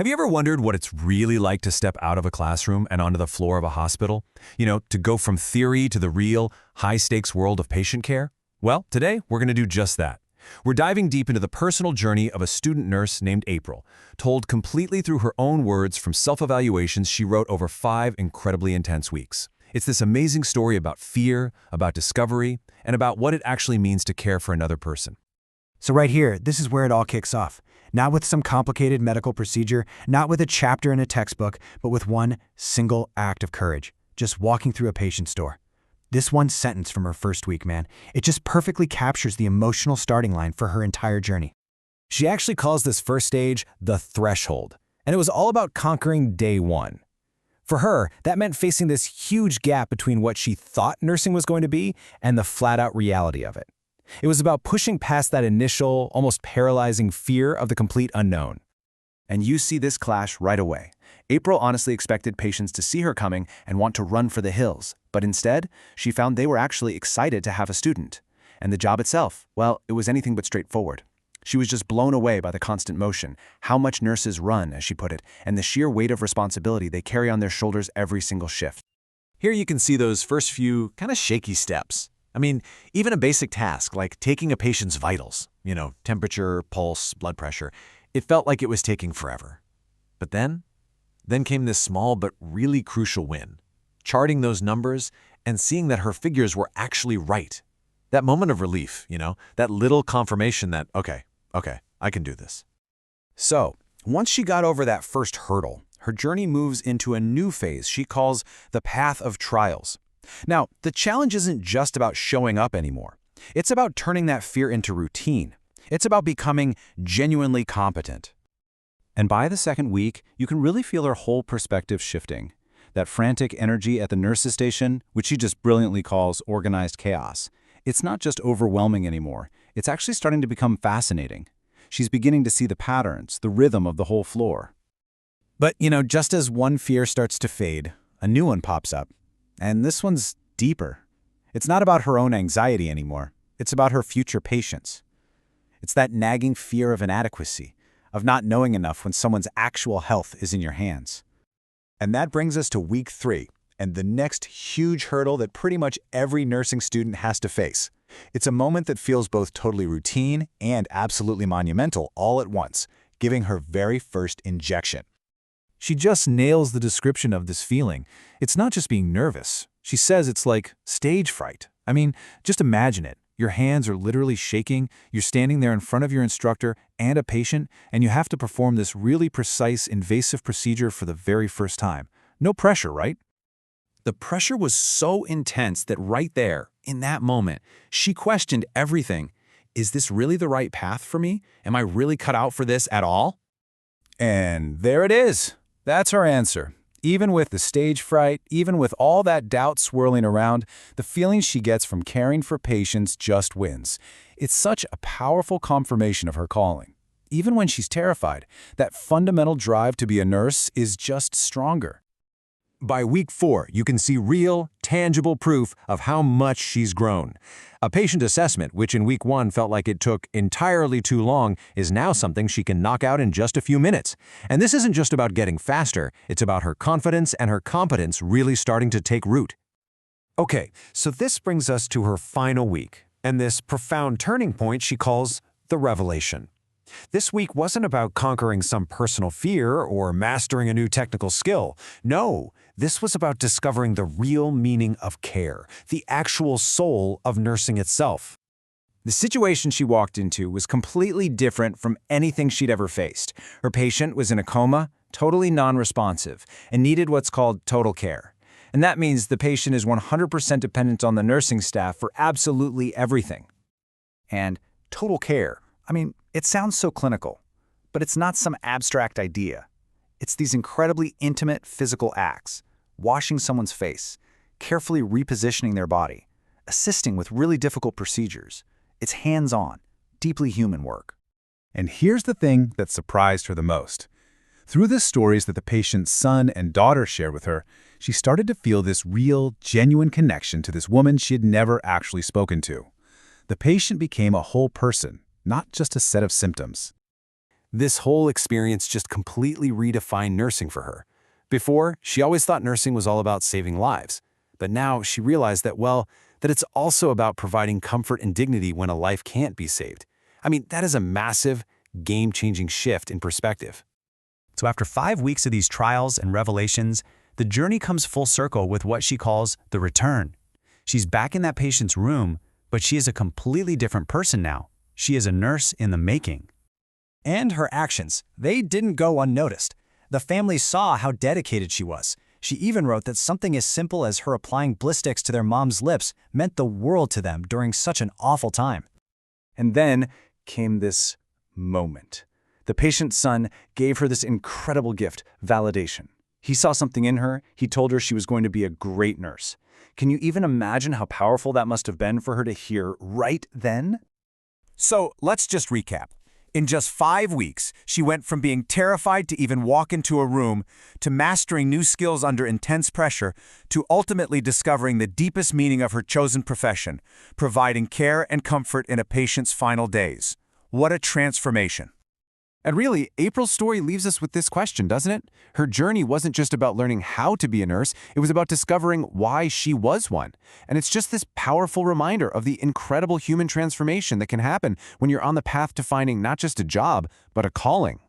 Have you ever wondered what it's really like to step out of a classroom and onto the floor of a hospital? To go from theory to the real, high-stakes world of patient care? Well, today we're going to do just that. We're diving deep into the personal journey of a student nurse named April, told completely through her own words from self-evaluations she wrote over 5 incredibly intense weeks. It's this amazing story about fear, about discovery, and about what it actually means to care for another person. So right here, this is where it all kicks off. Not with some complicated medical procedure, not with a chapter in a textbook, but with one single act of courage, just walking through a patient's door. This one sentence from her first week, man, it just perfectly captures the emotional starting line for her entire journey. She actually calls this first stage the threshold, and it was all about conquering day one. For her, that meant facing this huge gap between what she thought nursing was going to be and the flat-out reality of it. It was about pushing past that initial, almost paralyzing fear of the complete unknown. And you see this clash right away. April honestly expected patients to see her coming and want to run for the hills, but instead, she found they were actually excited to have a student. And the job itself, well, it was anything but straightforward. She was just blown away by the constant motion, how much nurses run, as she put it, and the sheer weight of responsibility they carry on their shoulders every single shift. Here you can see those first few kind of shaky steps. Even a basic task like taking a patient's vitals, temperature, pulse, blood pressure, it felt like it was taking forever. But then came this small but really crucial win, charting those numbers and seeing that her figures were actually right. That moment of relief, that little confirmation that, okay, I can do this. So, once she got over that first hurdle, her journey moves into a new phase she calls the path of trials. Now, the challenge isn't just about showing up anymore. It's about turning that fear into routine. It's about becoming genuinely competent. And by the second week, you can really feel her whole perspective shifting. That frantic energy at the nurse's station, which she just brilliantly calls organized chaos, it's not just overwhelming anymore. It's actually starting to become fascinating. She's beginning to see the patterns, the rhythm of the whole floor. But, just as one fear starts to fade, a new one pops up. And this one's deeper. It's not about her own anxiety anymore. It's about her future patients. It's that nagging fear of inadequacy, of not knowing enough when someone's actual health is in your hands. And that brings us to week 3, and the next huge hurdle that pretty much every nursing student has to face. It's a moment that feels both totally routine and absolutely monumental all at once, giving her very first injection. She just nails the description of this feeling. It's not just being nervous. She says it's like stage fright. Just imagine it. Your hands are literally shaking, you're standing there in front of your instructor and a patient, and you have to perform this really precise, invasive procedure for the very first time. No pressure, right? The pressure was so intense that right there, in that moment, she questioned everything. Is this really the right path for me? Am I really cut out for this at all? And there it is. That's her answer. Even with the stage fright, even with all that doubt swirling around, the feeling she gets from caring for patients just wins. It's such a powerful confirmation of her calling. Even when she's terrified, that fundamental drive to be a nurse is just stronger. By week 4, you can see real, tangible proof of how much she's grown. A patient assessment, which in week 1 felt like it took entirely too long, is now something she can knock out in just a few minutes. And this isn't just about getting faster, it's about her confidence and her competence really starting to take root. Okay, so this brings us to her final week, and this profound turning point she calls the revelation. This week wasn't about conquering some personal fear or mastering a new technical skill. No, this was about discovering the real meaning of care, the actual soul of nursing itself. The situation she walked into was completely different from anything she'd ever faced. Her patient was in a coma, totally non-responsive, and needed what's called total care. And that means the patient is 100% dependent on the nursing staff for absolutely everything. And total care, it sounds so clinical, but it's not some abstract idea. It's these incredibly intimate physical acts, washing someone's face, carefully repositioning their body, assisting with really difficult procedures. It's hands-on, deeply human work. And here's the thing that surprised her the most. Through the stories that the patient's son and daughter shared with her, she started to feel this real, genuine connection to this woman she had never actually spoken to. The patient became a whole person, not just a set of symptoms. This whole experience just completely redefined nursing for her. Before, she always thought nursing was all about saving lives. But now she realized that, well, that it's also about providing comfort and dignity when a life can't be saved. I mean, that is a massive, game-changing shift in perspective. So after 5 weeks of these trials and revelations, the journey comes full circle with what she calls the return. She's back in that patient's room, but she is a completely different person now. She is a nurse in the making. And her actions, they didn't go unnoticed. The family saw how dedicated she was. She even wrote that something as simple as her applying Blistex to their mom's lips meant the world to them during such an awful time. And then came this moment. The patient's son gave her this incredible gift, validation. He saw something in her. He told her she was going to be a great nurse. Can you even imagine how powerful that must have been for her to hear right then? So let's just recap. In just 5 weeks, she went from being terrified to even walk into a room, to mastering new skills under intense pressure, to ultimately discovering the deepest meaning of her chosen profession, providing care and comfort in a patient's final days. What a transformation. And really, April's story leaves us with this question, doesn't it? Her journey wasn't just about learning how to be a nurse, it was about discovering why she was one. And it's just this powerful reminder of the incredible human transformation that can happen when you're on the path to finding not just a job, but a calling.